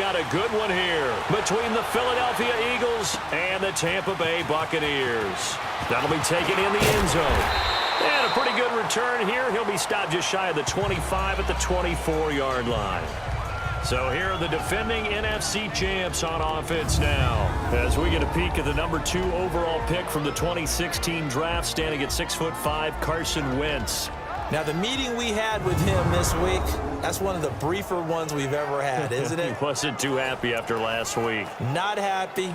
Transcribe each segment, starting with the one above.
got a good one here between the Philadelphia Eagles and the Tampa Bay Buccaneers. That'll be taken in the end zone. And a pretty good return here. He'll be stopped just shy of the 25 at the 24-yard line. So here are the defending NFC champs on offense now. As we get a peek at the number 2 overall pick from the 2016 draft, standing at 6'5", Carson Wentz. Now, the meeting we had with him this week, that's one of the briefer ones we've ever had, isn't it? He wasn't too happy after last week. Not happy.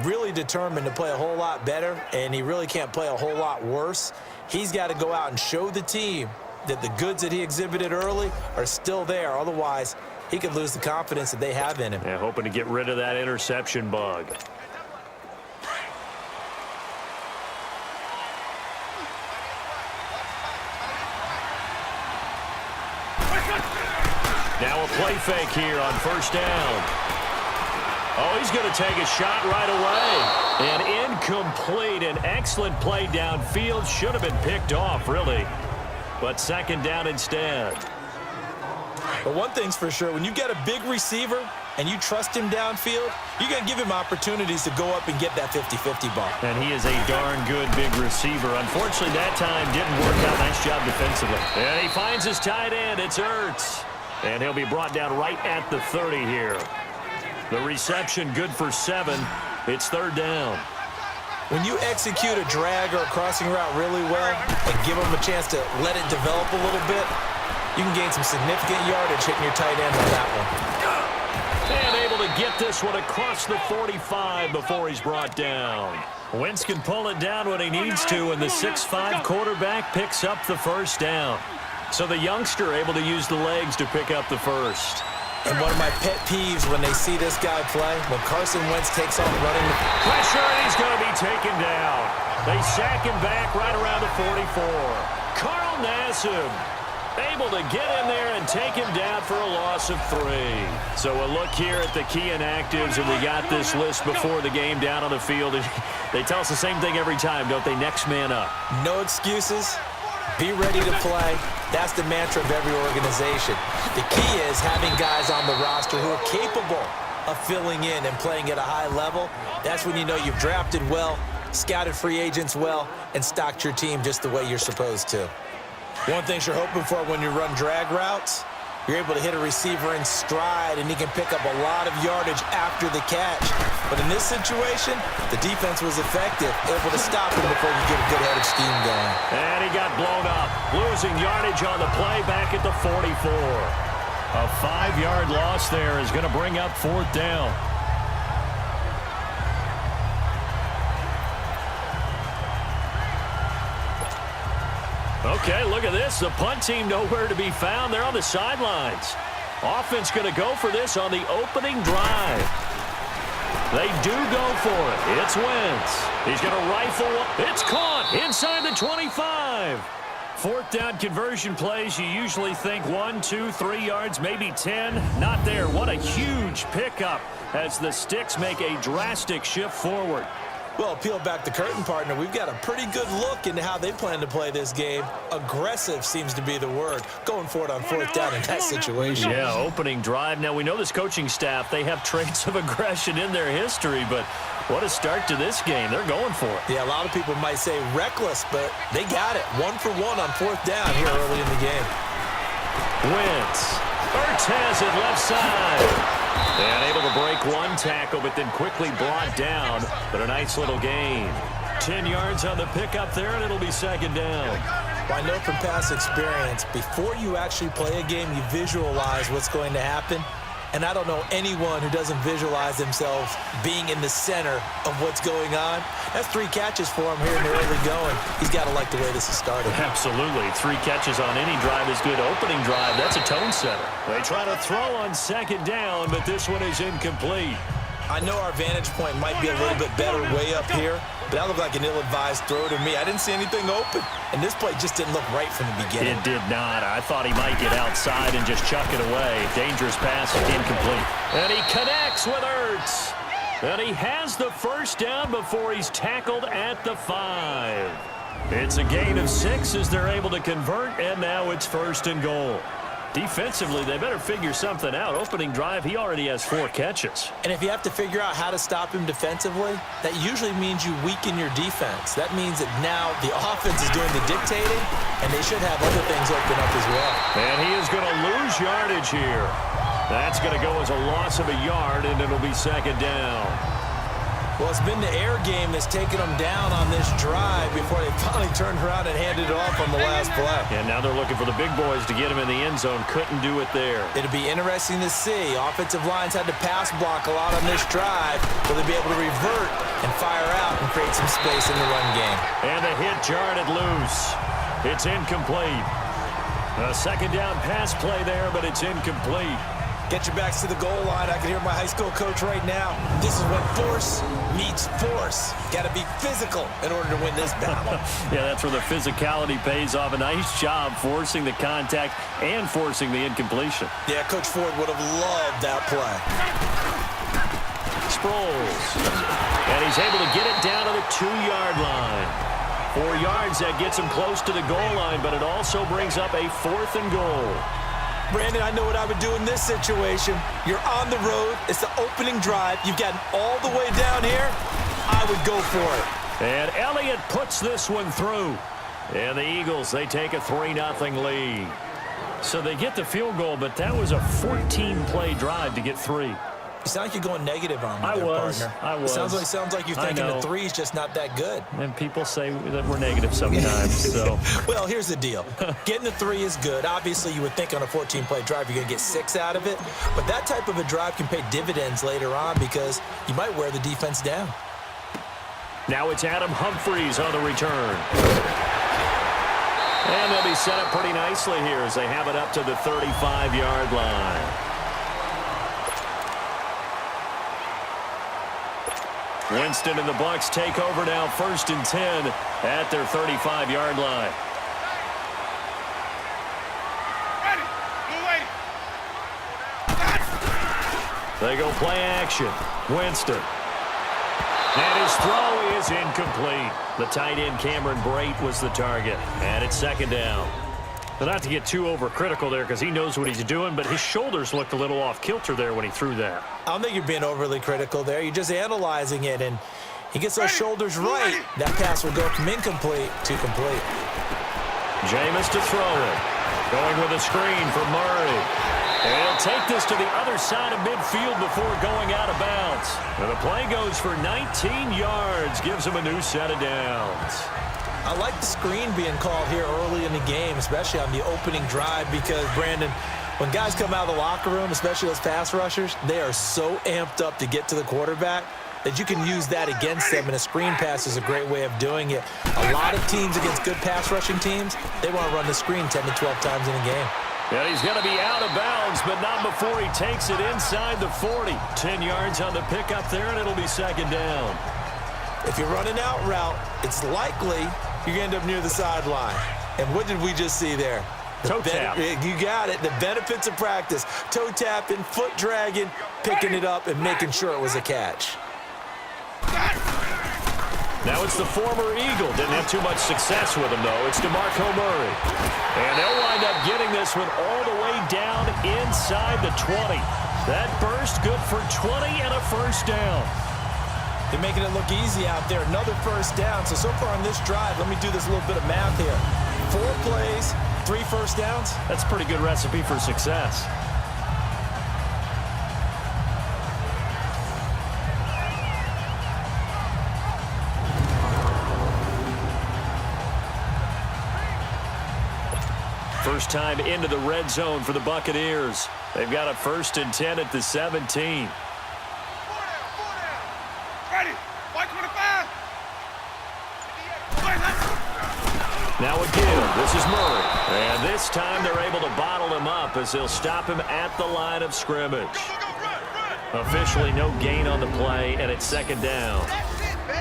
Really determined to play a whole lot better, and he really can't play a whole lot worse. He's got to go out and show the team that the goods that he exhibited early are still there. Otherwise, he could lose the confidence that they have in him. Yeah, hoping to get rid of that interception bug. Now a play fake here on first down. Oh, he's going to take a shot right away. And incomplete. An excellent play downfield. Should have been picked off, really. But second down instead. But one thing's for sure, when you get a big receiver and you trust him downfield, you're going to give him opportunities to go up and get that 50-50 ball. And he is a darn good big receiver. Unfortunately, that time didn't work out. Nice job defensively. And he finds his tight end. It's Ertz. And he'll be brought down right at the 30 here. The reception good for 7. It's third down. When you execute a drag or a crossing route really well and give him a chance to let it develop a little bit, you can gain some significant yardage hitting your tight end on that one. And able to get this one across the 45 before he's brought down. Wentz can pull it down when he needs to, and the 6'5" quarterback picks up the first down. So the youngster able to use the legs to pick up the first. And one of my pet peeves when they see this guy play, when Carson Wentz takes off running. Pressure, and he's going to be taken down. They sack him back right around the 44. Carl Nassib able to get in there and take him down for a loss of 3. So a look here at the key inactives, and we got this list before the game down on the field. They tell us the same thing every time, don't they? Next man up. No excuses. Be ready to play. That's the mantra of every organization. The key is having guys on the roster who are capable of filling in and playing at a high level. That's when you know you've drafted well, scouted free agents well, and stocked your team just the way you're supposed to. One thing you're hoping for when you run drag routes, you're able to hit a receiver in stride, and he can pick up a lot of yardage after the catch. But in this situation, the defense was effective, able to stop him before you get a good-headed scheme going. And he got blown up, losing yardage on the play back at the 44. A 5-yard loss there is going to bring up fourth down. Okay, look at this. The punt team nowhere to be found. They're on the sidelines. Offense going to go for this on the opening drive. They do go for it. It's Wentz. He's going to rifle one. It's caught inside the 25. Fourth down conversion plays, you usually think 1, 2, 3 yards, maybe 10. Not there. What a huge pickup as the Sticks make a drastic shift forward. Well, peel back the curtain, partner. We've got a pretty good look into how they plan to play this game. Aggressive seems to be the word. Going for it on fourth down in that situation. Yeah, opening drive. Now, we know this coaching staff, they have traits of aggression in their history, but what a start to this game. They're going for it. Yeah, a lot of people might say reckless, but they got it. 1 for 1 on fourth down here early in the game. Wentz. Ertz has it left side. And able to break one tackle, but then quickly brought down. But a nice little gain. 10 yards on the pickup there, and it'll be second down. Well, I know from past experience, before you actually play a game, you visualize what's going to happen. And I don't know anyone who doesn't visualize themselves being in the center of what's going on. That's 3 catches for him here in the early going. He's got to like the way this is started. Absolutely. 3 catches on any drive is good. Opening drive, that's a tone setter. They try to throw on second down, but this one is incomplete. I know our vantage point might be a little bit better way up here, but that looked like an ill-advised throw to me. I didn't see anything open, and this play just didn't look right from the beginning. It did not. I thought he might get outside and just chuck it away. Dangerous pass, incomplete. And he connects with Ertz. And he has the first down before he's tackled at the 5. It's a gain of 6 as they're able to convert, and now it's first and goal. Defensively, they better figure something out. Opening drive, he already has 4 catches. And if you have to figure out how to stop him defensively, that usually means you weaken your defense. That means that now the offense is doing the dictating, and they should have other things open up as well. And he is going to lose yardage here. That's going to go as a loss of a yard, and it'll be second down. Well, it's been the air game that's taken them down on this drive before they finally turned around and handed it off on the last play. And now they're looking for the big boys to get him in the end zone. Couldn't do it there. It'll be interesting to see. Offensive lines had to pass block a lot on this drive. Will they be able to revert and fire out and create some space in the run game? And the hit jarred it loose. It's incomplete. A second down pass play there, but it's incomplete. Get your backs to the goal line. I can hear my high school coach right now. This is when force meets force. Got to be physical in order to win this battle. Yeah, that's where the physicality pays off. A nice job forcing the contact and forcing the incompletion. Yeah, Coach Ford would have loved that play. Sproles. And he's able to get it down to the 2-yard line. 4 yards, that gets him close to the goal line, but it also brings up a 4th and goal. Brandon, I know what I would do in this situation. You're on the road. It's the opening drive. You've gotten all the way down here. I would go for it. And Elliott puts this one through. And the Eagles, they take a 3-0 lead. So they get the field goal, but that was a 14-play drive to get 3. You sound like you're going negative on me, partner. I was. Sounds like you're thinking the 3's just not that good. And people say that we're negative sometimes. So. Well, here's the deal. Getting the 3 is good. Obviously, you would think on a 14-play drive you're going to get 6 out of it. But that type of a drive can pay dividends later on because you might wear the defense down. Now it's Adam Humphries on the return. And they'll be set up pretty nicely here as they have it up to the 35-yard line. Winston and the Bucs take over now, 1st and 10 at their 35-yard line. They go play action. Winston. And his throw is incomplete. The tight end Cameron Brate was the target. And it's 2nd down. But not to get too overcritical there because he knows what he's doing, but his shoulders looked a little off kilter there when he threw that. I don't think you're being overly critical there. You're just analyzing it, and he gets those shoulders right. That pass will go from incomplete to complete. Jameis to throw it. Going with a screen for Murray. And he'll take this to the other side of midfield before going out of bounds. And the play goes for 19 yards, gives him a new set of downs. I like the screen being called here early in the game, especially on the opening drive, because, Brandon, when guys come out of the locker room, especially those pass rushers, they are so amped up to get to the quarterback that you can use that against them, and a screen pass is a great way of doing it. A lot of teams against good pass rushing teams, they want to run the screen 10 to 12 times in a game. And he's going to be out of bounds, but not before he takes it inside the 40. 10 yards on the pickup there, and it'll be 2nd down. If you're running out route, it's likely you're going to end up near the sideline. And what did we just see there? Toe tap. You got it. The benefits of practice. Toe tapping, foot dragging, picking it up, and making sure it was a catch. Now it's the former Eagle. Didn't have too much success with him, though. It's DeMarco Murray. And they'll wind up getting this one all the way down inside the 20. That burst good for 20 and a 1st down. They're making it look easy out there. Another 1st down. So far on this drive, let me do this little bit of math here. 4 plays, 3 1st downs. That's a pretty good recipe for success. First time into the red zone for the Buccaneers. They've got a 1st and 10 at the 17. Now again, this is Murray. And this time they're able to bottle him up as they'll stop him at the line of scrimmage. Officially no gain on the play, and it's 2nd down.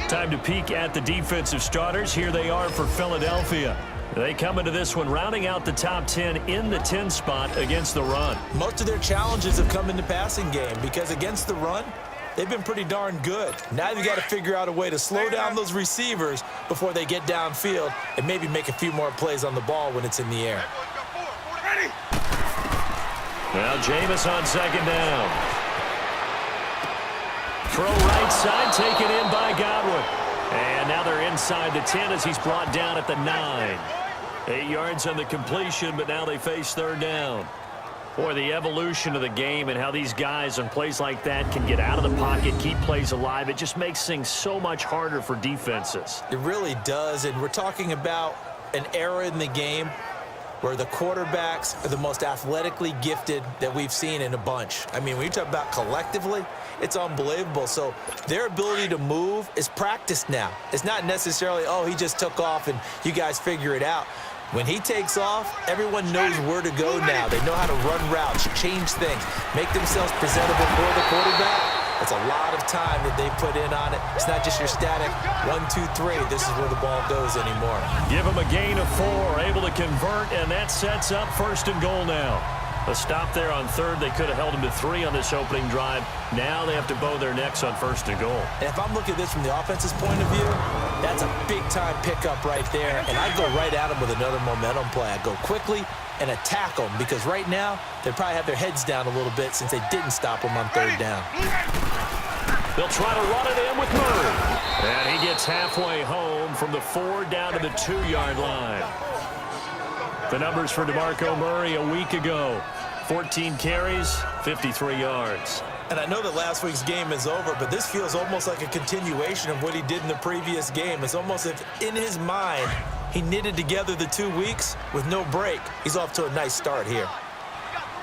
Time to peek at the defensive starters. Here they are for Philadelphia. They come into this one rounding out the top 10 in the 10 spot against the run. Most of their challenges have come in the passing game because against the run, they've been pretty darn good. Now you've got to figure out a way to slow down those receivers before they get downfield and maybe make a few more plays on the ball when it's in the air. Now Jameis on second down. Throw right side, taken in by Godwin. And now they're inside the 10 as he's brought down at the 9. 8 yards on the completion, but now they face third down. Boy, the evolution of the game and how these guys on plays like that can get out of the pocket, keep plays alive, it just makes things so much harder for defenses. It really does, and we're talking about an era in the game where the quarterbacks are the most athletically gifted that we've seen in a bunch. I mean, when you talk about collectively, it's unbelievable. So their ability to move is practiced now. It's not necessarily, oh, he just took off and you guys figure it out. When he takes off, everyone knows where to go now. They know how to run routes, change things, make themselves presentable for the quarterback. It's a lot of time that they put in on it. It's not just your static 1, 2, 3. This is where the ball goes anymore. Give him a gain of 4, able to convert, and that sets up first and goal now. A stop there on third. They could have held him to 3 on this opening drive. Now they have to bow their necks on first and goal. And if I'm looking at this from the offense's point of view, that's a big-time pickup right there. And I go right at him with another momentum play. I go quickly and attack them because right now they probably have their heads down a little bit since they didn't stop them on third down. They'll try to run it in with Murray. And he gets halfway home from the 4 down to the 2-yard line. The numbers for DeMarco Murray a week ago. 14 carries, 53 yards. And I know that last week's game is over, but this feels almost like a continuation of what he did in the previous game. It's almost as if in his mind, he knitted together the 2 weeks with no break. He's off to a nice start here.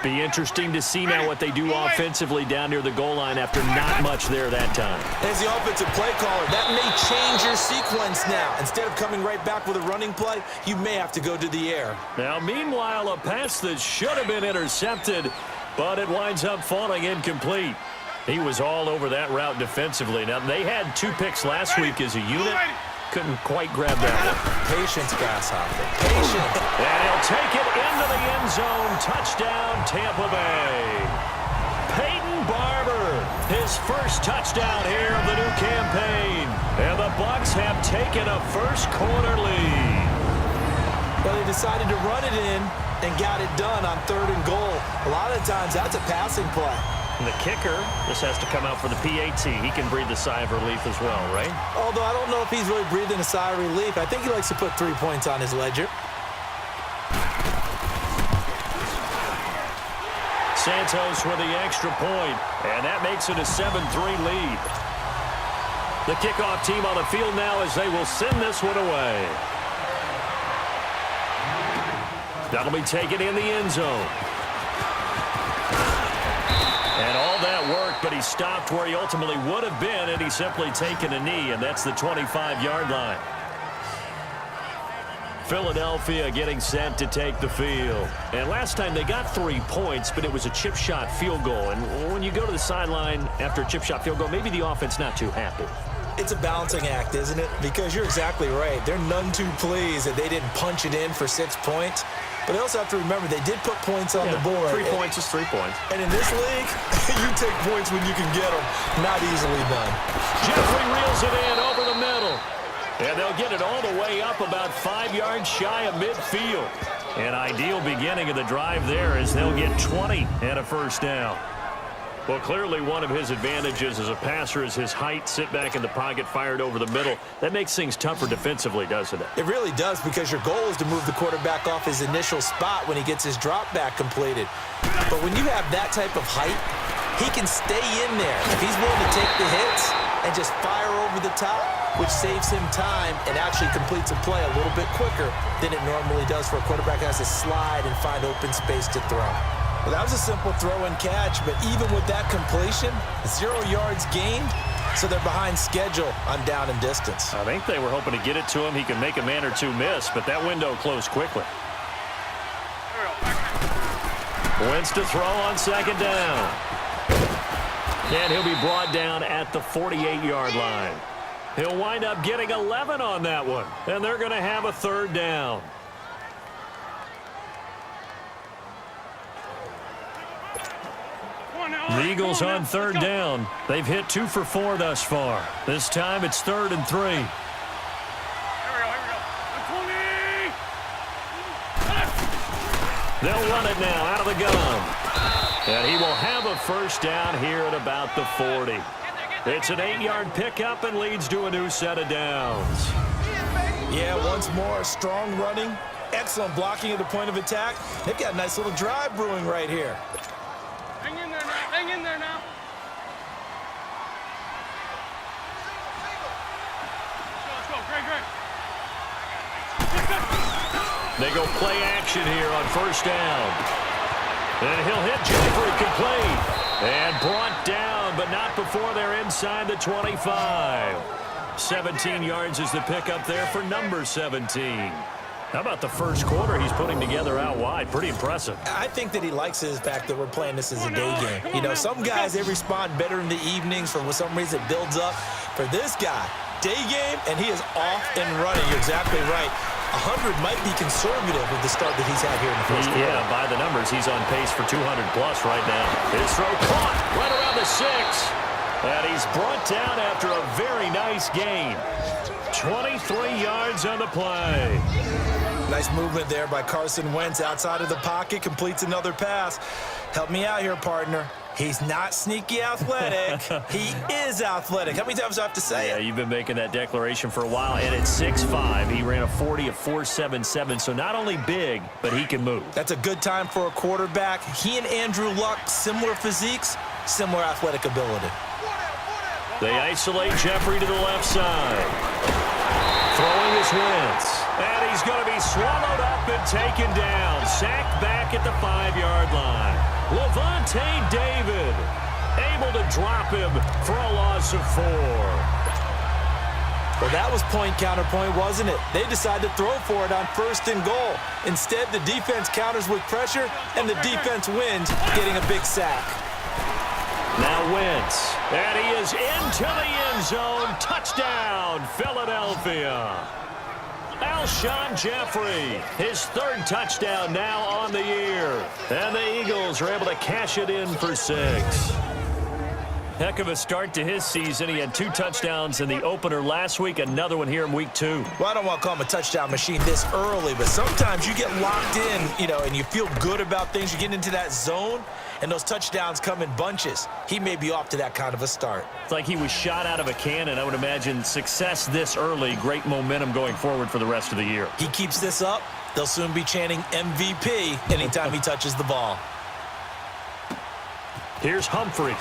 Be interesting to see now what they do offensively down near the goal line after not much there that time. As the offensive play caller, that may change your sequence now. Instead of coming right back with a running play, you may have to go to the air. Now, meanwhile, a pass that should have been intercepted, but it winds up falling incomplete. He was all over that route defensively. Now, they had 2 picks last week as a unit. Couldn't quite grab that one. Patience, Grasshopper. Patience. And he'll take it into the end zone. Touchdown, Tampa Bay. Peyton Barber, his first touchdown here of the new campaign. And the Bucs have taken a first-quarter lead. Well, they decided to run it in and got it done on third and goal. A lot of times, that's a passing play. And the kicker, this has to come out for the PAT. He can breathe a sigh of relief as well, right? Although I don't know if he's really breathing a sigh of relief. I think he likes to put 3 points on his ledger. Santos with the extra point, and that makes it a 7-3 lead. The kickoff team on the field now as they will send this one away. That'll be taken in the end zone. And all that worked, but he stopped where he ultimately would have been, and he's simply taken a knee, and that's the 25-yard line. Philadelphia getting set to take the field. And last time they got 3 points, but it was a chip shot field goal. And when you go to the sideline after a chip shot field goal, maybe the offense not too happy. It's a balancing act, isn't it? Because you're exactly right. They're none too pleased that they didn't punch it in for 6 points. But they also have to remember they did put points on the board. 3 points is 3 points. And in this league, you take points when you can get them. Not easily done. Jeffrey reels it in over the middle. And they'll get it all the way up about 5 yards shy of midfield. An ideal beginning of the drive there as they'll get 20 and a first down. Well, clearly one of his advantages as a passer is his height, sit back in the pocket, fired over the middle. That makes things tougher defensively, doesn't it? It really does, because your goal is to move the quarterback off his initial spot when he gets his drop back completed. But when you have that type of height, he can stay in there. If he's willing to take the hits and just fire over the top, which saves him time and actually completes a play a little bit quicker than it normally does for a quarterback that has to slide and find open space to throw. Well, that was a simple throw and catch, but even with that completion, 0 yards gained, so they're behind schedule on down and distance. I think they were hoping to get it to him. He can make a man or two miss, but that window closed quickly. Wentz to throw on second down. And he'll be brought down at the 48-yard line. He'll wind up getting 11 on that one, and they're going to have a third down. The Eagles on third down. They've hit 2 for 4 thus far. This time it's 3rd and 3. Here we go. They'll run it now out of the gun. And he will have a first down here at about the 40. It's an 8-yard pickup and leads to a new set of downs. Yeah, once more, strong running, excellent blocking at the point of attack. They've got a nice little drive brewing right here. Hang in there now. Hang in there now. Let's go. Great. They go play action here on first down. And he'll hit Jeffrey complete. And brought down, but not before they're inside the 25. 17 yards is the pickup there for number 17. How about the first quarter he's putting together out wide? Pretty impressive. I think that he likes the fact that we're playing this as a day game. You know, some guys, they respond better in the evenings. For some reason, it builds up. For this guy, day game, and he is off and running. You're exactly right. 100 might be conservative with the start that he's had here in the first quarter. Yeah, by the numbers, he's on pace for 200-plus right now. His throw caught right around the 6. And he's brought down after a very nice gain. 23 yards on the play. Nice movement there by Carson Wentz outside of the pocket, completes another pass. Help me out here, partner. He's not sneaky athletic. He is athletic. How many times do I have to say it? Yeah, you've been making that declaration for a while, and at 6'5", he ran a 40 of 4.77, so not only big, but he can move. That's a good time for a quarterback. He and Andrew Luck, similar physiques, similar athletic ability. They isolate Jeffrey to the left side. Throwing is Wentz. And he's going to be swallowed up and taken down. Sacked back at the 5-yard line. Levante David able to drop him for a loss of 4. Well, that was point counterpoint, wasn't it? They decided to throw for it on 1st and goal. Instead, the defense counters with pressure, and the defense wins, getting a big sack. Now Wentz, and he is into the end zone. Touchdown, Philadelphia. Alshon Jeffrey, his 3rd touchdown now on the year. And the Eagles are able to cash it in for 6. Heck of a start to his season. He had 2 touchdowns in the opener last week, another one here in week 2. Well, I don't want to call him a touchdown machine this early, but sometimes you get locked in, you know, and you feel good about things. You get into that zone, and those touchdowns come in bunches. He may be off to that kind of a start. It's like he was shot out of a cannon. I would imagine success this early, great momentum going forward for the rest of the year. He keeps this up, they'll soon be chanting MVP anytime he touches the ball. Here's Humphries.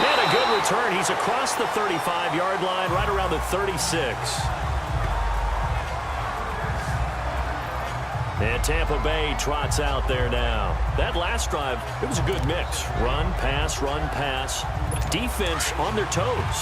And a good return. He's across the 35-yard line, right around the 36. And Tampa Bay trots out there now. That last drive, it was a good mix. Run, pass, defense on their toes.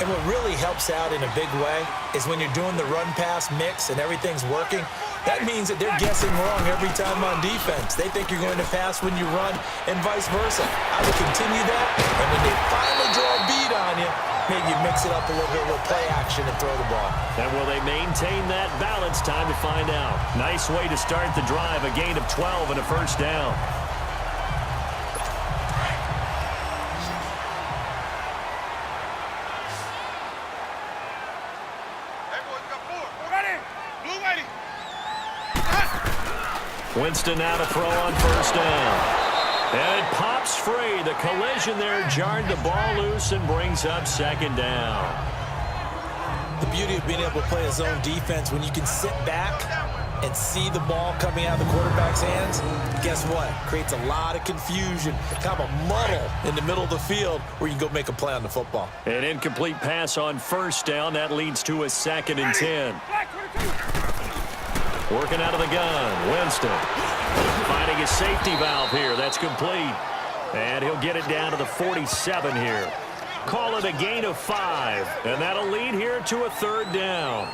And what really helps out in a big way is when you're doing the run-pass mix and everything's working, that means that they're guessing wrong every time on defense. They think you're going to pass when you run and vice versa. I would continue that, and when they finally draw a beat on you, maybe you mix it up a little bit with play action and throw the ball. And will they maintain that balance? Time to find out. Nice way to start the drive, a gain of 12 and a first down. Winston now to throw on first down. And it pops free. The collision there jarred the ball loose and brings up 2nd down. The beauty of being able to play a zone defense, when you can sit back and see the ball coming out of the quarterback's hands, guess what? Creates a lot of confusion, kind of a muddle in the middle of the field where you can go make a play on the football. An incomplete pass on first down. That leads to a 2nd and 10. Working out of the gun, Winston. Finding his safety valve here. That's complete. And he'll get it down to the 47 here. Call it a gain of 5. And that'll lead here to a 3rd down.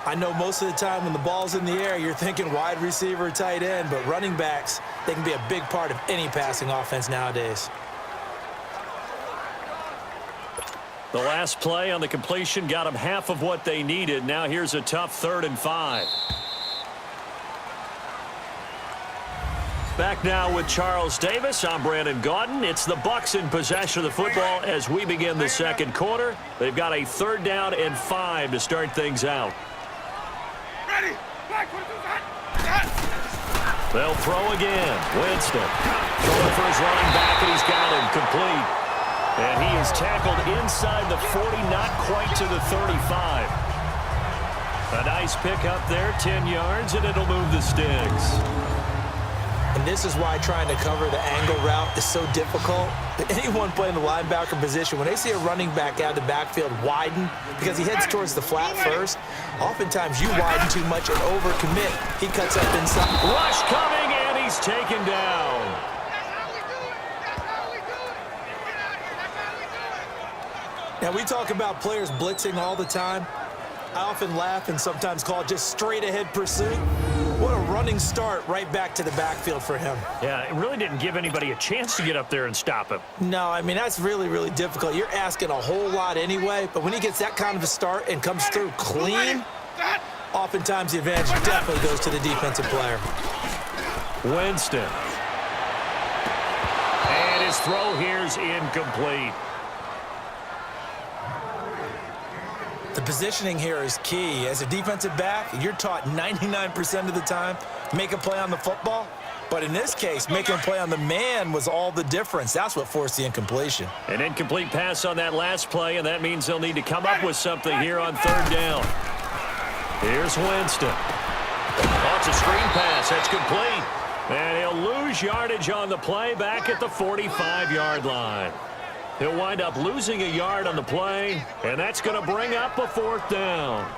I know most of the time when the ball's in the air, you're thinking wide receiver, tight end, but running backs, they can be a big part of any passing offense nowadays. The last play on the completion got them half of what they needed. Now here's a tough 3rd and 5. Back now with Charles Davis. I'm Brandon Gaudin. It's the Bucs in possession of the football as we begin the 2nd quarter. They've got a 3rd down and 5 to start things out. Ready. They'll throw again. Winston throwing for his running back, and he's got him complete. And he is tackled inside the 40, not quite to the 35. A nice pickup there, 10 yards, and it'll move the sticks. And this is why trying to cover the angle route is so difficult. Anyone playing the linebacker position, when they see a running back out of the backfield widen because he heads towards the flat first, oftentimes you widen too much and overcommit. He cuts up inside. Rush coming, and he's taken down. Now, we talk about players blitzing all the time. I often laugh and sometimes call it just straight-ahead pursuit. What a running start right back to the backfield for him. Yeah, it really didn't give anybody a chance to get up there and stop him. No, I mean, that's really, really difficult. You're asking a whole lot anyway, but when he gets that kind of a start and comes through clean, oftentimes the advantage definitely goes to the defensive player. Winston. And his throw here's incomplete. The positioning here is key. As a defensive back, you're taught 99% of the time, make a play on the football. But in this case, making a play on the man was all the difference. That's what forced the incompletion. An incomplete pass on that last play, and that means they'll need to come up with something here on third down. Here's Winston. Oh, it's a screen pass. That's complete. And he'll lose yardage on the play back at the 45-yard line. He'll wind up losing a yard on the play, and that's going to bring up a fourth down.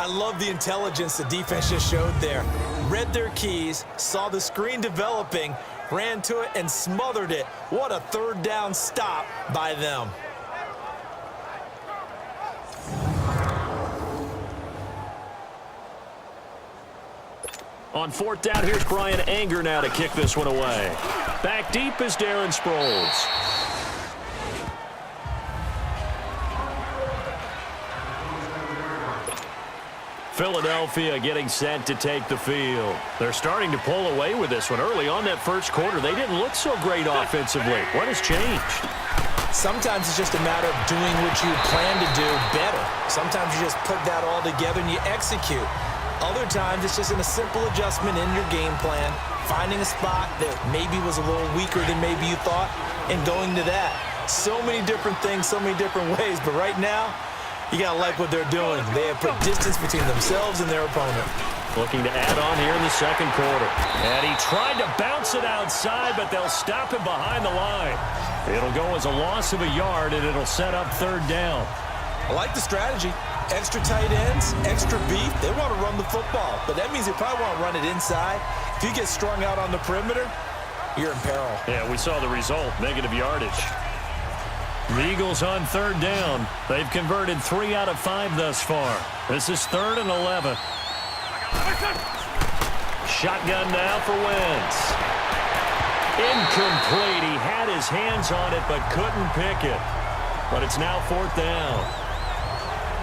I love the intelligence the defense just showed there. Read their keys, saw the screen developing, ran to it, and smothered it. What a third down stop by them. On fourth down, here's Brian Anger now to kick this one away. Back deep is Darren Sproles. Philadelphia getting set to take the field. They're starting to pull away with this one. Early on that first quarter, they didn't look so great offensively. What has changed? Sometimes it's just a matter of doing what you plan to do better. Sometimes you just put that all together and you execute. Other times it's just a simple adjustment in your game plan, finding a spot that maybe was a little weaker than maybe you thought, and going to that. So many different things, so many different ways, but right now, you got to like what they're doing. They have put distance between themselves and their opponent. Looking to add on here in the second quarter. And he tried to bounce it outside, but they'll stop him behind the line. It'll go as a loss of a yard, and it'll set up third down. I like the strategy. Extra tight ends, extra beef. They want to run the football, but that means they probably want to run it inside. If you get strung out on the perimeter, you're in peril. Yeah, we saw the result, negative yardage. The Eagles on third down. They've converted 3 out of 5 thus far. This is 3rd and 11. Shotgun now for Wentz. Incomplete. He had his hands on it but couldn't pick it. But it's now 4th down.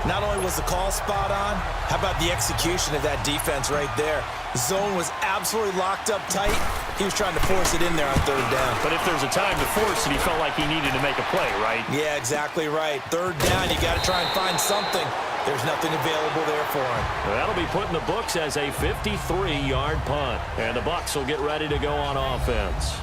Not only was the call spot on, how about the execution of that defense right there? The zone was absolutely locked up tight. He was trying to force it in there on third down. But if there's a time to force it, he felt like he needed to make a play, right? Yeah, exactly right. Third down, you got to try and find something. There's nothing available there for him. That'll be put in the books as a 53-yard punt. And the Bucs will get ready to go on offense.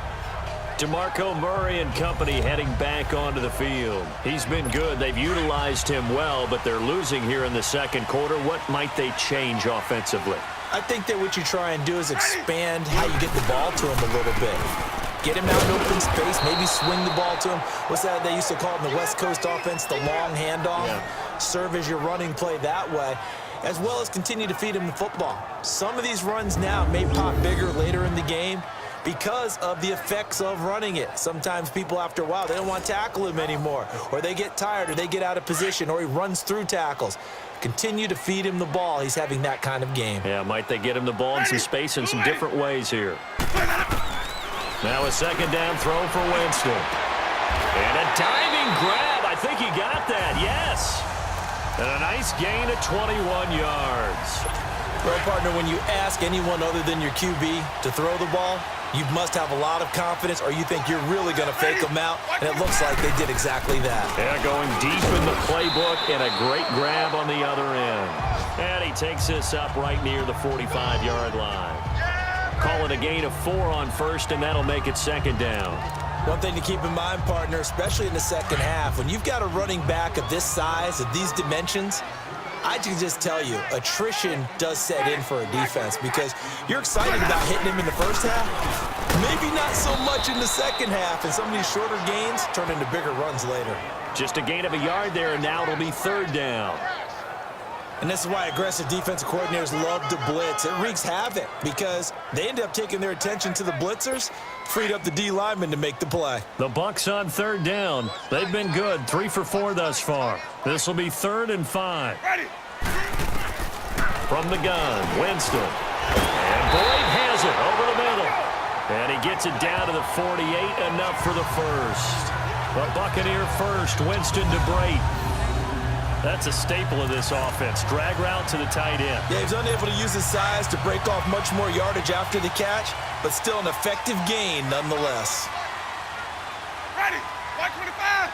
DeMarco Murray and company heading back onto the field. He's been good. They've utilized him well, but they're losing here in the second quarter. What might they change offensively? I think that what you try and do is expand how you get the ball to him a little bit. Get him out in open space, maybe swing the ball to him. What's that they used to call it in the West Coast offense, the long handoff? Yeah. Serve as your running play that way, as well as continue to feed him the football. Some of these runs now may pop bigger later in the game because of the effects of running it. Sometimes people, after a while, they don't want to tackle him anymore, or they get tired, or they get out of position, or he runs through tackles. Continue to feed him the ball. He's having that kind of game. Yeah, might they get him the ball in some space in some different ways here. Now a second down throw for Winston. And a diving grab. I think he got that, yes. And a nice gain of 21 yards. Well, partner, when you ask anyone other than your QB to throw the ball, you must have a lot of confidence, or you think you're really going to fake them out, and it looks like they did exactly that. Yeah, going deep in the playbook, and a great grab on the other end. And he takes this up right near the 45-yard line. Call it a gain of 4 on first, and that'll make it second down. One thing to keep in mind, partner, especially in the second half, when you've got a running back of this size, of these dimensions, I can just tell you, attrition does set in for a defense because you're excited about hitting him in the first half, maybe not so much in the second half, and some of these shorter gains turn into bigger runs later. Just a gain of a yard there, and now it'll be third down. And this is why aggressive defensive coordinators love to blitz. It wreaks havoc because they end up taking their attention to the blitzers, freed up the D lineman to make the play. The Bucs on third down. They've been good, 3 for 4 thus far. This will be 3rd and 5. Ready. From the gun, Winston. And Boyd has it over the middle. And he gets it down to the 48, enough for the first. The Buccaneer first, Winston to Brate. That's a staple of this offense. Drag route to the tight end. Yeah, he's unable to use his size to break off much more yardage after the catch, but still an effective gain nonetheless. Ready. White 25.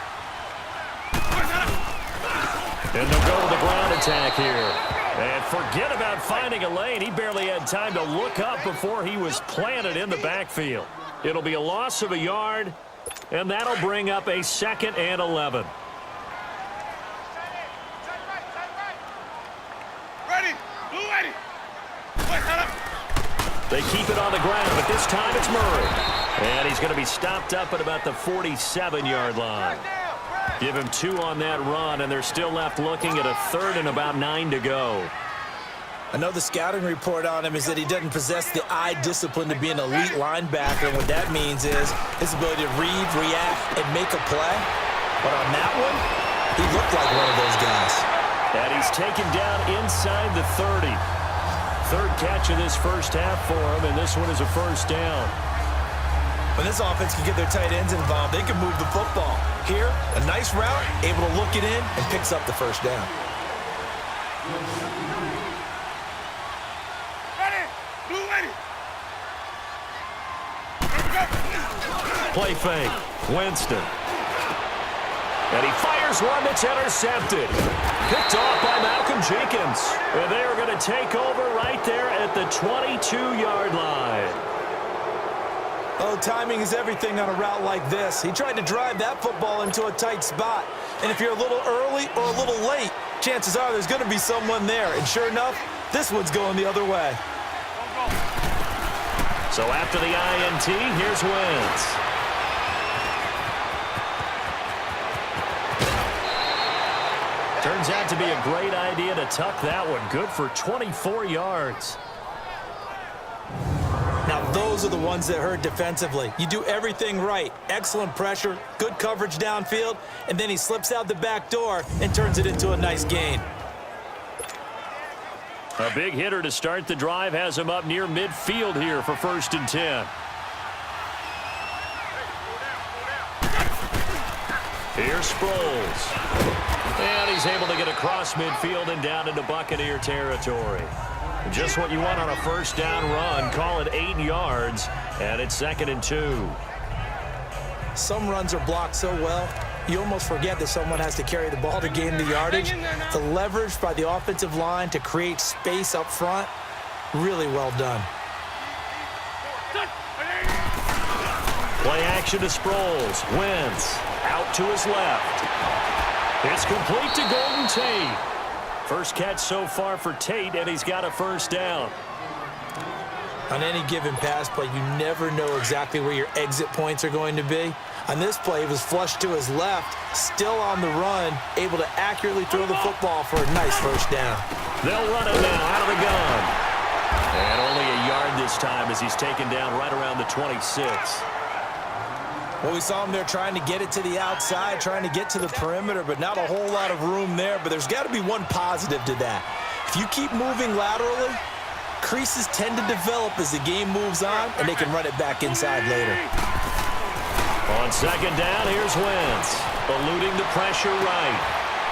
And they'll go with the ground attack here. And forget about finding a lane. He barely had time to look up before he was planted in the backfield. It'll be a loss of a yard, and that'll bring up a 2nd and 11. They keep it on the ground, but this time it's Murray. And he's going to be stopped up at about the 47-yard line. Give him 2 on that run, and they're still left looking at a 3rd and about 9 to go. I know the scouting report on him is that he doesn't possess the eye discipline to be an elite linebacker. And what that means is his ability to read, react, and make a play. But on that one, he looked like one of those guys. And he's taken down inside the 30. 3rd catch of this first half for him, and this one is a first down. When this offense can get their tight ends involved, they can move the football. Here, a nice route, able to look it in, and picks up the first down. Ready. Blue ready. Play fake. Winston. And he fires one that's intercepted. Picked off by Malcolm Jenkins. And they are going to take over right there at the 22-yard line. Oh, timing is everything on a route like this. He tried to drive that football into a tight spot. And if you're a little early or a little late, chances are there's going to be someone there. And sure enough, this one's going the other way. So after the INT, here's Wentz. Turns out to be a great idea to tuck that one. Good for 24 yards. Now, those are the ones that hurt defensively. You do everything right. Excellent pressure, good coverage downfield, and then he slips out the back door and turns it into a nice gain. A big hitter to start the drive has him up near midfield here for 1st and 10. Here's Sproles. And he's able to get across midfield and down into Buccaneer territory. Just what you want on a first down run. Call it 8 yards, and it's 2nd and 2. Some runs are blocked so well, you almost forget that someone has to carry the ball to gain the yardage. The leverage by the offensive line to create space up front, really well done. Play action to Sproles. Wentz out to his left. It's complete to Golden Tate. First catch so far for Tate, and he's got a first down. On any given pass play, you never know exactly where your exit points are going to be. On this play, it was flushed to his left, still on the run, able to accurately throw the football for a nice first down. They'll run it now out of the gun. And only a yard this time as he's taken down right around the 26. Well, we saw him there trying to get it to the outside, trying to get to the perimeter, but not a whole lot of room there. But there's got to be one positive to that. If you keep moving laterally, creases tend to develop as the game moves on, and they can run it back inside later. On 2nd down, here's Wentz, eluding the pressure right.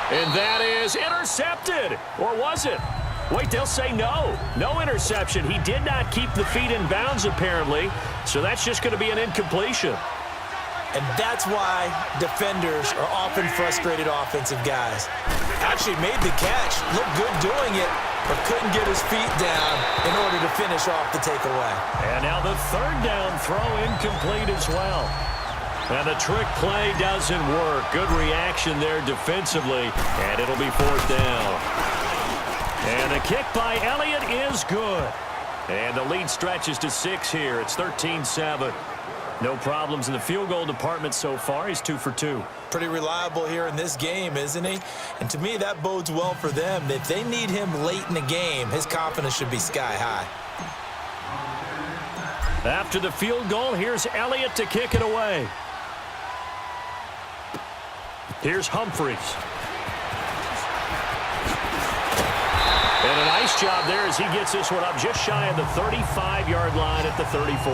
And that is intercepted. Or was it? Wait, they'll say no. No interception. He did not keep the feet in bounds, apparently. So that's just going to be an incompletion. And that's why defenders are often frustrated offensive guys. Actually made the catch, looked good doing it, but couldn't get his feet down in order to finish off the takeaway. And now the third down throw incomplete as well. And the trick play doesn't work. Good reaction there defensively, and it'll be fourth down. And the kick by Elliott is good. And the lead stretches to 6 here. It's 13-7. No problems in the field goal department so far. He's 2 for 2. Pretty reliable here in this game, isn't he? And to me, that bodes well for them. If they need him late in the game, his confidence should be sky high. After the field goal, here's Elliott to kick it away. Here's Humphries. And a nice job there as he gets this one up just shy of the 35-yard line at the 34.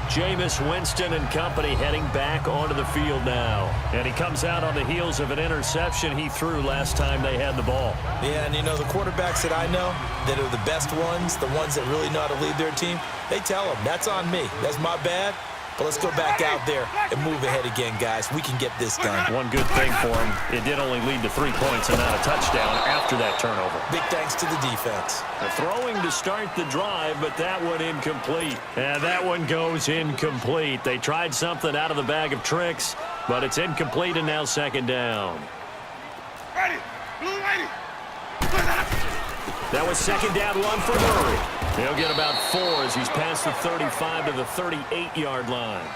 Jameis Winston and company heading back onto the field now. And he comes out on the heels of an interception he threw last time they had the ball. Yeah, and you know, the quarterbacks that I know that are the best ones, the ones that really know how to lead their team, they tell them, that's on me. That's my bad. But let's go back out there and move ahead again, guys. We can get this done. One good thing for him, it did only lead to 3 points and not a touchdown after that turnover. Big thanks to the defense. Throwing to start the drive, but that one incomplete. And that one goes incomplete. They tried something out of the bag of tricks, but it's incomplete and now second down. Ready. Blue lady. That was second down run for Murray. He'll get about 4 as he's past the 35 to the 38-yard line.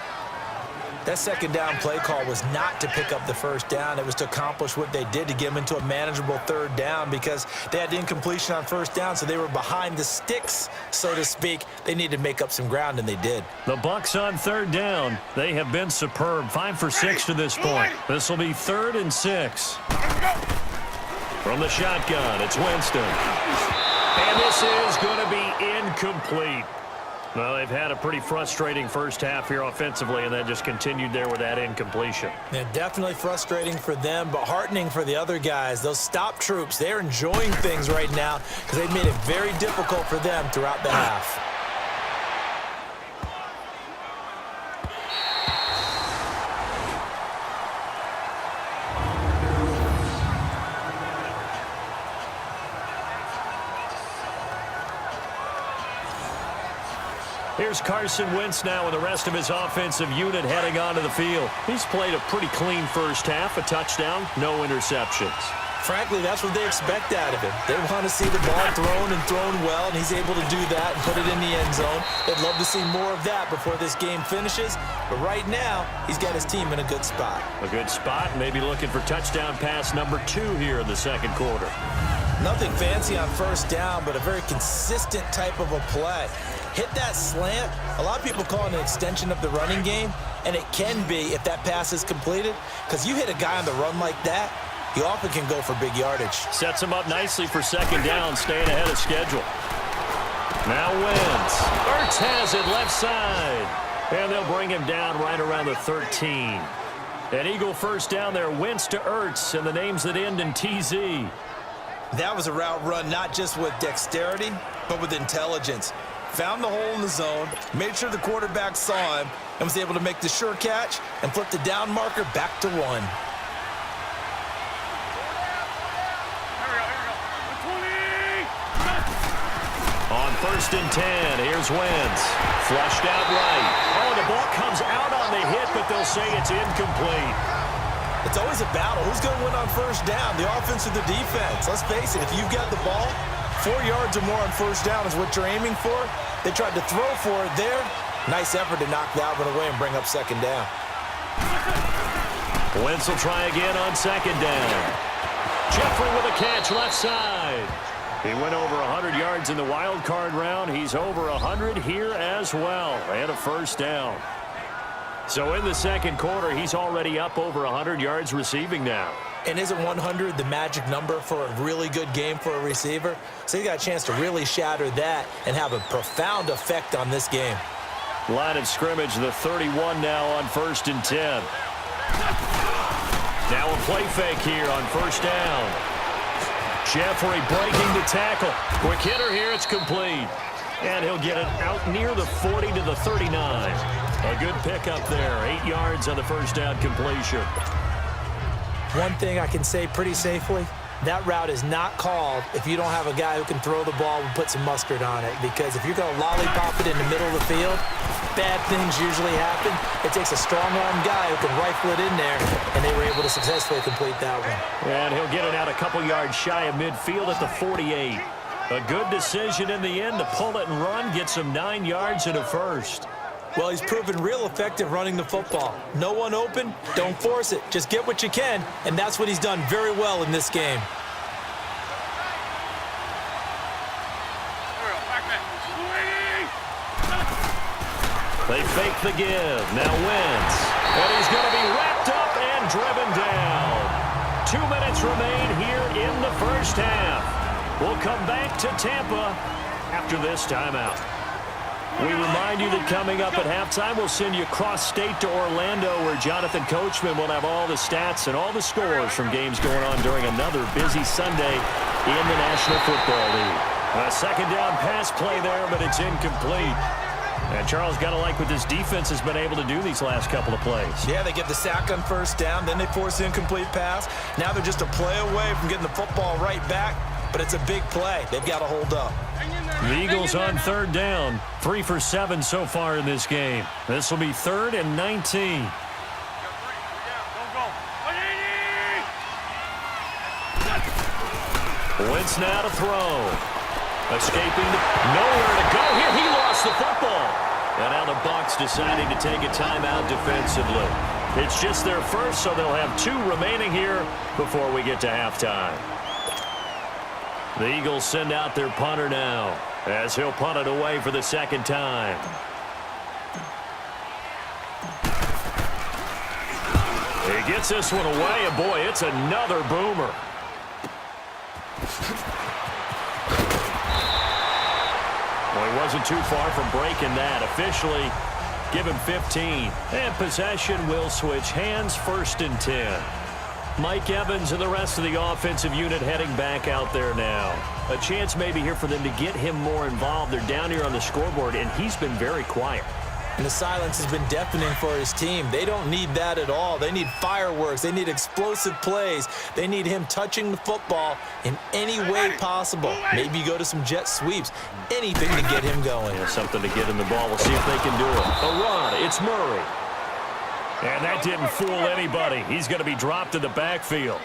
That second down play call was not to pick up the first down. It was to accomplish what they did to get them into a manageable third down because they had incompletion on first down, so they were behind the sticks, so to speak. They needed to make up some ground, and they did. The Bucs on third down. They have been superb. 5 for 6 to this point. This will be 3rd and 6. From the shotgun, it's Winston. And this is going to be incomplete. Well, they've had a pretty frustrating first half here offensively, and then just continued there with that incompletion. Yeah, definitely frustrating for them, but heartening for the other guys. Those stop troops, they're enjoying things right now because they've made it very difficult for them throughout the half. Here's Carson Wentz now with the rest of his offensive unit heading onto the field. He's played a pretty clean first half, a touchdown, no interceptions. Frankly, that's what they expect out of him. They want to see the ball thrown and thrown well, and he's able to do that and put it in the end zone. They'd love to see more of that before this game finishes, but right now, he's got his team in a good spot. A good spot, maybe looking for touchdown pass number 2 here in the second quarter. Nothing fancy on first down, but a very consistent type of a play. Hit that slant. A lot of people call it an extension of the running game, and it can be if that pass is completed, because you hit a guy on the run like that, he often can go for big yardage. Sets him up nicely for second down, staying ahead of schedule. Now Wentz. Ertz has it left side. And they'll bring him down right around the 13. An Eagle first down there, Wentz to Ertz, and the names that end in TZ. That was a route run not just with dexterity, but with intelligence. Found the hole in the zone, made sure the quarterback saw him, and was able to make the sure catch and flip the down marker back to 1. Here we go. 20. On first and 10, here's Wentz. Flushed out right. Oh, the ball comes out on the hit, but they'll say it's incomplete. It's always a battle. Who's going to win on first down, the offense or the defense? Let's face it, if you've got the ball, 4 yards or more on first down is what you're aiming for. They tried to throw for it there. Nice effort to knock that one away and bring up second down. Wentz will try again on second down. Jeffrey with a catch left side. He went over 100 yards in the wild card round. He's over 100 here as well, and a first down. So in the second quarter, he's already up over 100 yards receiving now. And isn't 100 the magic number for a really good game for a receiver? So he got a chance to really shatter that and have a profound effect on this game. Line of scrimmage, the 31 now on first and 10. Now a play fake here on first down. Jeffrey breaking the tackle. Quick hitter here, it's complete. And he'll get it out near the 40 to the 39. A good pickup there, 8 yards on the first down completion. One thing I can say pretty safely, that route is not called if you don't have a guy who can throw the ball and put some mustard on it. Because if you're going to lollipop it in the middle of the field, bad things usually happen. It takes a strong-arm guy who can rifle it in there, and they were able to successfully complete that one. And he'll get it out a couple yards shy of midfield at the 48. A good decision in the end to pull it and run, gets him 9 yards and a first. Well, he's proven real effective running the football. No one open, don't force it. Just get what you can, and that's what he's done very well in this game. They fake the give. Now Wentz. And he's going to be wrapped up and driven down. 2 minutes remain here in the first half. We'll come back to Tampa after this timeout. We remind you that coming up at halftime, we'll send you cross-state to Orlando, where Jonathan Coachman will have all the stats and all the scores from games going on during another busy Sunday in the National Football League. A second down pass play there, but it's incomplete. And Charles, got to like what this defense has been able to do these last couple of plays. Yeah, they get the sack on first down, then they force the incomplete pass. Now they're just a play away from getting the football right back, but it's a big play. They've got to hold up. The Eagles on third down, 3 for 7 so far in this game. This will be 3rd and 19. Wentz now to throw. Escaping, nowhere to go here. He lost the football. And now the Bucs deciding to take a timeout defensively. It's just their first, so they'll have 2 remaining here before we get to halftime. The Eagles send out their punter now, as he'll punt it away for the second time. He gets this one away, and boy, it's another boomer. Well, he wasn't too far from breaking that. Officially, give him 15. And possession will switch hands, 1st and 10. Mike Evans and the rest of the offensive unit heading back out there now. A chance maybe here for them to get him more involved. They're down here on the scoreboard, and he's been very quiet. And the silence has been deafening for his team. They don't need that at all. They need fireworks. They need explosive plays. They need him touching the football in any way possible. Maybe go to some jet sweeps. Anything to get him going. Yeah, something to get in the ball. We'll see if they can do it. A run. It's Murray. And that didn't fool anybody. He's going to be dropped in the backfield.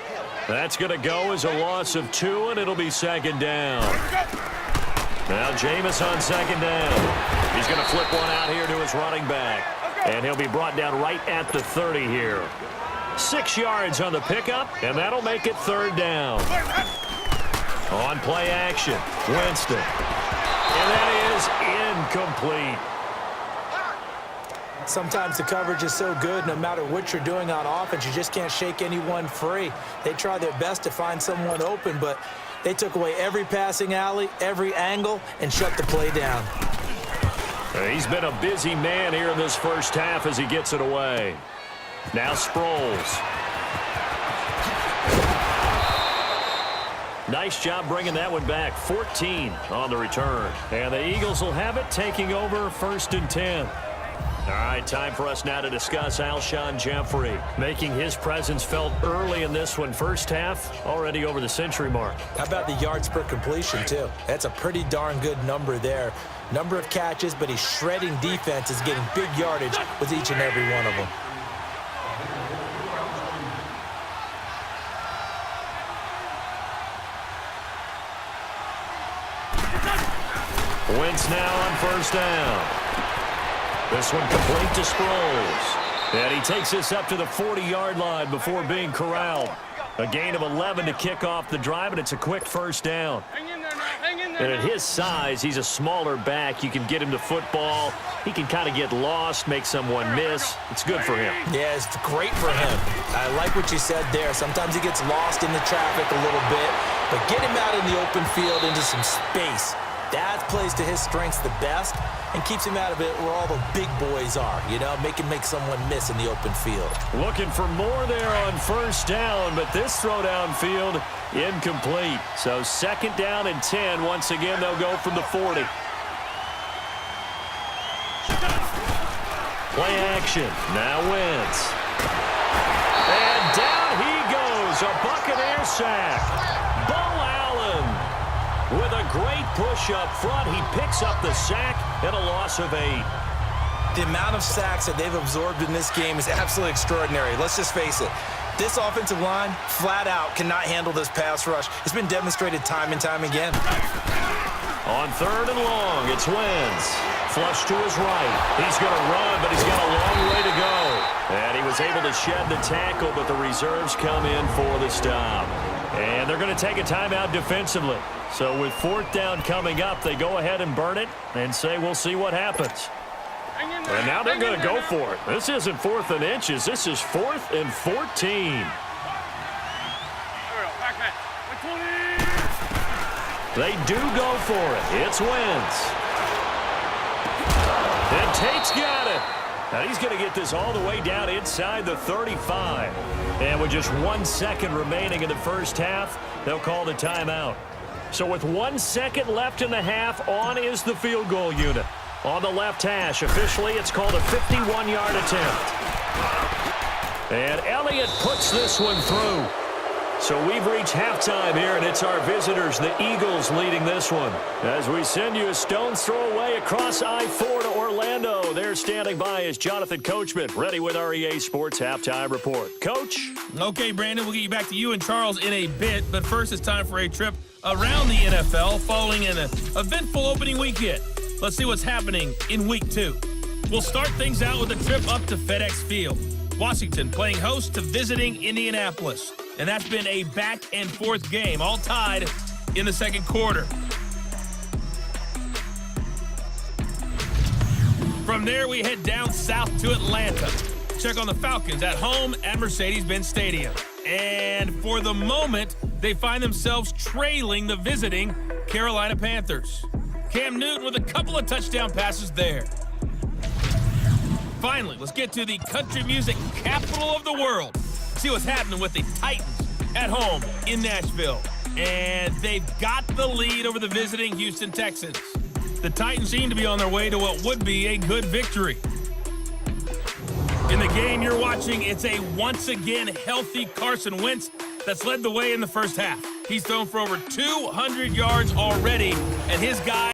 That's going to go as a loss of 2, and it'll be 2nd down. Now Jameis on 2nd down. He's going to flip one out here to his running back. And he'll be brought down right at the 30 here. 6 yards on the pickup, and that'll make it 3rd down. On play action, Winston. And that is incomplete. Sometimes the coverage is so good, no matter what you're doing on offense, you just can't shake anyone free. They try their best to find someone open, but they took away every passing alley, every angle, and shut the play down. He's been a busy man here in this first half as he gets it away. Now Sproles. Nice job bringing that one back. 14 on the return. And the Eagles will have it, taking over 1st and 10. All right, time for us now to discuss Alshon Jeffrey, making his presence felt early in this one. First half, already over the century mark. How about the yards per completion, too? That's a pretty darn good number there. Number of catches, but he's shredding defenses, getting big yardage with each and every one of them. Wentz now on 1st down. This one complete to Sproles. And he takes this up to the 40-yard line before being corralled. A gain of 11 to kick off the drive, and it's a quick 1st down. And at his size, he's a smaller back. You can get him to football. He can kind of get lost, make someone miss. It's good for him. Yeah, it's great for him. I like what you said there. Sometimes he gets lost in the traffic a little bit, but get him out in the open field into some space. That plays to his strengths the best and keeps him out of it where all the big boys are, you know, make someone miss in the open field. Looking for more there on 1st down, but this throw downfield incomplete. So 2nd down and 10. Once again, they'll go from the 40. Play action. Now Wentz. And down he goes It's a Buccaneers sack. Bo Allen with a great push up front. He picks up the sack and a loss of 8. The amount of sacks that they've absorbed in this game is absolutely extraordinary. Let's just face it. This offensive line, flat out, cannot handle this pass rush. It's been demonstrated time and time again. On 3rd and long, it's Wentz. Flush to his right. He's going to run, but he's got a long way to go. And he was able to shed the tackle, but the reserves come in for the stop. And they're going to take a timeout defensively. So with 4th down coming up, they go ahead and burn it and say we'll see what happens. And now they're going to go for it. This isn't 4th and inches. This is 4th and 14. They do go for it. It's Wentz. And Tate's got it. Now he's going to get this all the way down inside the 35. And with just 1 second remaining in the first half, they'll call the timeout. So with 1 second left in the half, on is the field goal unit. On the left hash, officially it's called a 51-yard attempt. And Elliott puts this one through. So we've reached halftime here, and it's our visitors, the Eagles, leading this one. As we send you a stone's throw away across I-4 to Orlando. There standing by is Jonathan Coachman, ready with our EA Sports Halftime Report. Coach? Okay, Brandon, we'll get you back to you and Charles in a bit, but first it's time for a trip around the NFL following an eventful opening weekend. Let's see what's happening in Week 2. We'll start things out with a trip up to FedEx Field. Washington playing host to visiting Indianapolis. And that's been a back-and-forth game, all tied in the second quarter. From there, we head down south to Atlanta. Check on the Falcons at home at Mercedes-Benz Stadium. And for the moment, they find themselves trailing the visiting Carolina Panthers. Cam Newton with a couple of touchdown passes there. Finally, let's get to the country music capital of the world. See what's happening with the Titans at home in Nashville. And they've got the lead over the visiting Houston Texans. The Titans seem to be on their way to what would be a good victory. In the game you're watching, it's a once again healthy Carson Wentz that's led the way in the first half. He's thrown for over 200 yards already, and his guy